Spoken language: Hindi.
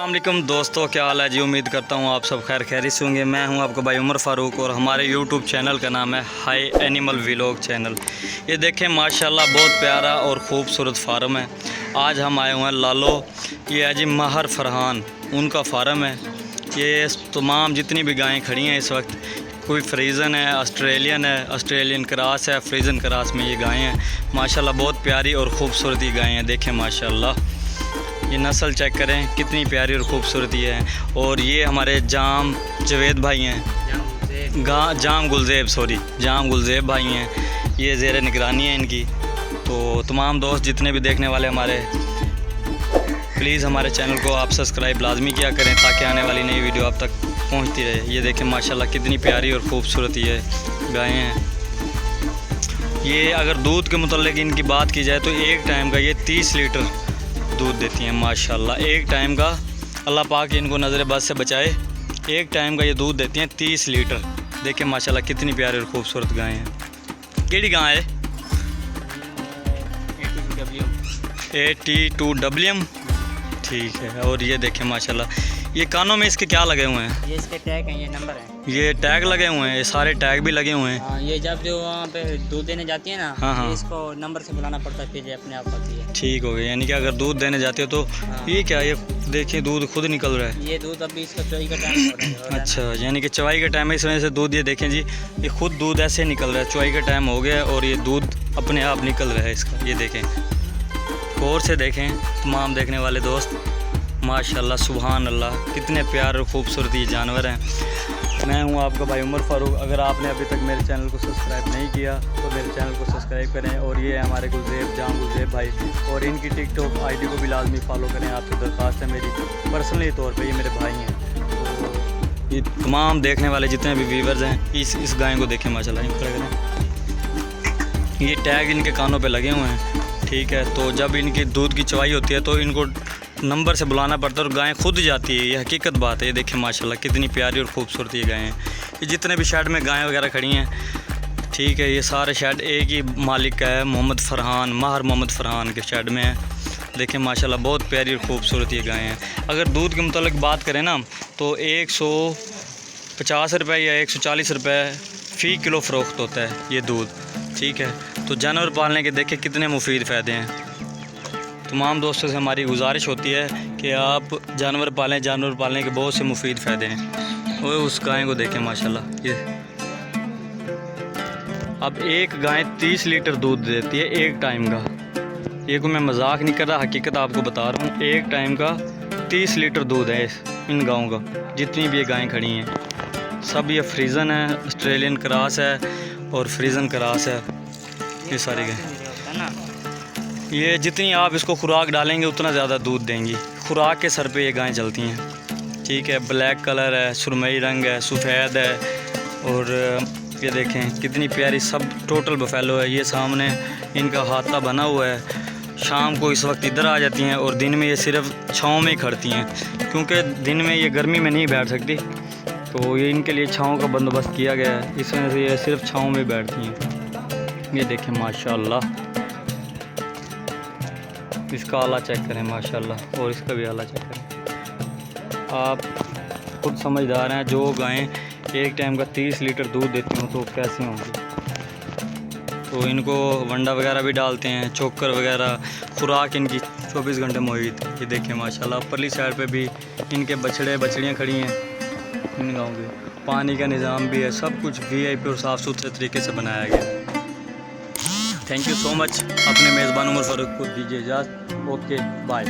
अस्सलामुअलैकुम दोस्तों, क्या हाल है जी। उम्मीद करता हूँ आप सब खैर खैरियत से होंगे। मैं हूँ आपका भाई उमर फ़ारूक और हमारे यूट्यूब चैनल का नाम है हाई एनिमल व्लॉग चैनल। ये देखें माशाल्लाह बहुत प्यारा और ख़ूबसूरत फार्म है। आज हम आए हुए हैं लालो। ये है जी महर फरहान, उनका फार्म है। ये तमाम जितनी भी गायें खड़ी हैं इस वक्त, कोई फ्रीज़न है, ऑस्ट्रेलियन है, ऑस्ट्रेलियन क्रॉस है, फ्रीज़न क्रॉस में ये गायें हैं। माशाल्लाह बहुत प्यारी और ख़ूबसूरत ये गायें हैं। देखें माशाल्लाह ये नस्ल चेक करें कितनी प्यारी और ख़ूबसूरत है। और ये हमारे जाम जवेद भाई हैं, जाम गुलज़ेब भाई हैं। ये ज़ेर निगरानी है इनकी। तो तमाम दोस्त जितने भी देखने वाले हमारे, प्लीज़ हमारे चैनल को आप सब्सक्राइब लाजमी किया करें ताकि आने वाली नई वीडियो आप तक पहुंचती रहे। ये देखें माशाल्लाह कितनी प्यारी और ख़ूबसूरत ये गायें हैं। ये अगर दूध के मुतल्लिक़ इनकी बात की जाए तो एक टाइम का ये 30 लीटर दूध देती हैं माशाल्लाह। एक टाइम का, अल्लाह पाक इनको नज़र बद से बचाए, एक टाइम का ये दूध देती हैं 30 लीटर। देखें माशाल्लाह कितनी प्यारी और ख़ूबसूरत गायें हैं। केड़ी गाय है? A2WM, ठीक है। और ये देखें माशाल्लाह ये कानों में इसके क्या लगे हुए हैं? ये इसके टैग हैं, ये नंबर है। ये टैग लगे हुए हैं, ये सारे टैग भी लगे हुए हैं। हाँ, ये जब जो वहाँ पे दूध देने जाती है ना, हाँ। इसको नंबर से बुलाना पड़ता है, फिर ये अपने आप आती है। ठीक हो गया, यानी कि अगर दूध देने जाते हो तो हाँ। ये क्या, ये देखिए दूध खुद निकल रहा है। ये दूध अभी इसका चवाई का टाइम हो रहा है। अच्छा, यानी कि चवाई का टाइम है, इस वजह से दूध, ये देखें जी ये खुद दूध ऐसे निकल रहा है। चवाई का टाइम हो गया और ये दूध अपने आप निकल रहा है इसका। ये देखें, गौर से देखें तमाम देखने वाले दोस्त, माशाल्लाह सुभान अल्लाह कितने प्यारे और ख़ूबसूरत ये जानवर हैं। मैं हूं आपका भाई उमर फ़ारूक। अगर आपने अभी तक मेरे चैनल को सब्सक्राइब नहीं किया तो मेरे चैनल को सब्सक्राइब करें। और ये हमारे जाम गुलज़ेब भाई, और इनकी टिकटॉक आईडी को भी लाजमी फॉलो करें। आपसे दरख्वास्त है मेरी, पर्सनली तौर पर ये मेरे भाई हैं। तो ये तमाम देखने वाले जितने भी व्यूवर्स हैं इस गाय को देखें माशाल्लाह। इन खड़े करें, ये टैग इनके कानों पर लगे हुए हैं, ठीक है। तो जब इनकी दूध की चवाई होती है तो इनको नंबर से बुलाना पड़ता है और गायें खुद जाती है। ये हकीकत बात है। ये देखें माशाल्लाह कितनी प्यारी और ख़ूबसूरत ये गायें हैं। ये जितने भी शेड में गायें वगैरह खड़ी हैं, ठीक है, ये सारे शेड एक ही मालिक का है, महर मोहम्मद फरहान के शेड में है। देखें माशाल्लाह बहुत प्यारी और ख़ूबसूरत ये गायें हैं। अगर दूध के मुतालिक बात करें ना तो 150 रुपये या 140 रुपये फ़ी किलो फ़रोख्त होता है ये दूध, ठीक है। तो जानवर पालने के देखें कितने मुफीद फ़ायदे हैं। तमाम दोस्तों से हमारी गुजारिश होती है कि आप जानवर पालें, जानवर पालने के बहुत से मुफीद फ़ायदे हैं। वो उस गाय को देखें माशाल्लाह। ये अब एक गाय 30 लीटर दूध देती है एक टाइम का। ये को मैं मजाक नहीं कर रहा, हकीकत आपको बता रहा हूँ। एक टाइम का 30 लीटर दूध है इन गायों का। जितनी भी ये गायें खड़ी हैं सब ये फ्रीज़न है, ऑस्ट्रेलियन क्रॉस है और फ्रीज़न क्रॉस है। ये सारी गायें, ये जितनी आप इसको खुराक डालेंगे उतना ज़्यादा दूध देंगी। खुराक के सर पे ये गायें चलती हैं, ठीक है। ब्लैक कलर है, सुरमई रंग है, सफ़ेद है। और ये देखें कितनी प्यारी, सब टोटल बफेलो है। ये सामने इनका हाथा बना हुआ है। शाम को इस वक्त इधर आ जाती हैं और दिन में ये सिर्फ छाँव में ही खड़ती हैं, क्योंकि दिन में ये गर्मी में नहीं बैठ सकती। तो ये इनके लिए छाँव का बंदोबस्त किया गया है, इस वजह से ये सिर्फ छाँव में बैठती हैं। ये देखें माशाल्लाह, इसका आला चेक करें माशाल्लाह और इसका भी आला चेक करें। आप खुद समझदार हैं, जो गायें एक टाइम का 30 लीटर दूध देती हों तो कैसी होंगी। तो इनको वंडा वगैरह भी डालते हैं, चोकर वगैरह, खुराक इनकी 24 घंटे मौजूद है। ये देखें माशाल्लाह। परली साइड पे भी इनके बछड़ियाँ खड़ी हैं इन गाँव के। पानी का निज़ाम भी है, सब कुछ VIP और साफ़ सुथरे तरीके से बनाया गया। Thank you so much. अपने मेज़बान उमर फ़ारूक को दीजिए इजाज़त। Okay bye.